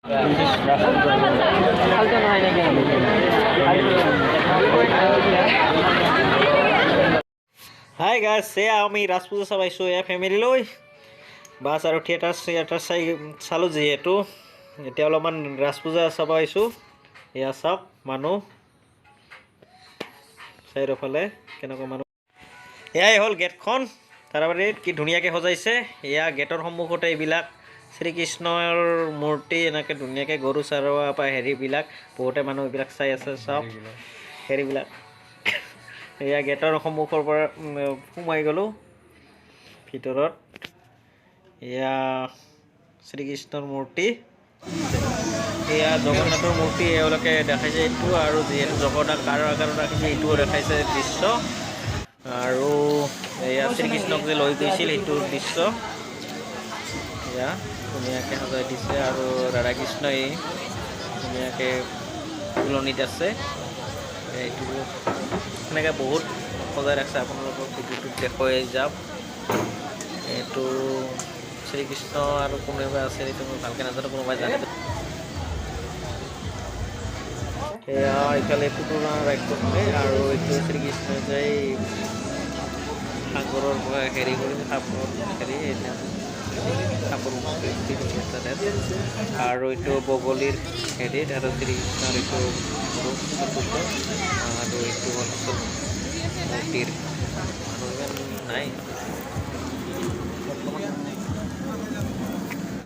Hi guys, এয়া আমি ৰাজ পূজা চাব আহিছোঁ এয়া ফেমিলি লৈ। বাছ আৰু থিয়েটাৰ চালোঁ যিহেতু এতিয়া অলপমান ৰাজ পূজা চাব আহিছোঁ। এয়া চাওক মানুহ চাৰিওফালে কেনেকুৱা মানুহ। এয়াই হ'ল গেটখন, তাৰবাবে কি ধুনীয়াকৈ সজাইছে। এয়া গেটৰ সন্মুখতে এইবিলাক শ্ৰীকৃষ্ণৰ মূৰ্তি এনেকৈ ধুনীয়াকৈ গৰু চাৰোৱা বা হেৰিবিলাক বহুতে মানুহ এইবিলাক চাই আছে। চাওক হেৰিবিলাক। এয়া গেটৰ সন্মুখৰ পৰা সোমাই গ'লোঁ ভিতৰত। এয়া শ্ৰীকৃষ্ণৰ মূৰ্তি, এয়া জগন্নাথৰ মূৰ্তি এওঁলোকে দেখাইছে এইটো, আৰু যিহেতু জগন্নাথ কাৰ আকাৰত ৰাখিছে এইটোও দেখাইছে দৃশ্য, আৰু এয়া শ্ৰীকৃষ্ণক যে লৈ গৈছিল সেইটোৰ দৃশ্য এয়া ধুনীয়াকৈ সজাই দিছে। আৰু ৰাধা কৃষ্ণই ধুনীয়াকৈ ফুলনিত আছে। এইটো এনেকৈ বহুত সজাই ৰাখিছে, আপোনালোকক ভিডিঅ'টোত দেখুৱাই যাম। এইটো শ্ৰীকৃষ্ণ আৰু কোনোবা আছে এইটো মই ভালকৈ নাজানো, কোনোবাই জানে। এয়া ইফালে পুতলা ৰাক্ষসনে, আৰু এইটো শ্ৰীকৃষ্ণই যে সাগৰৰ পৰা হেৰি কৰি সাপৰ হেৰি সাপৰ আৰু এইটো বগলীৰ হেৰিত, আৰু শ্ৰীকৃষ্ণৰ এইটো আৰু এইটো হ'ল মূৰ্তিৰ মানুহ ইমান নাই।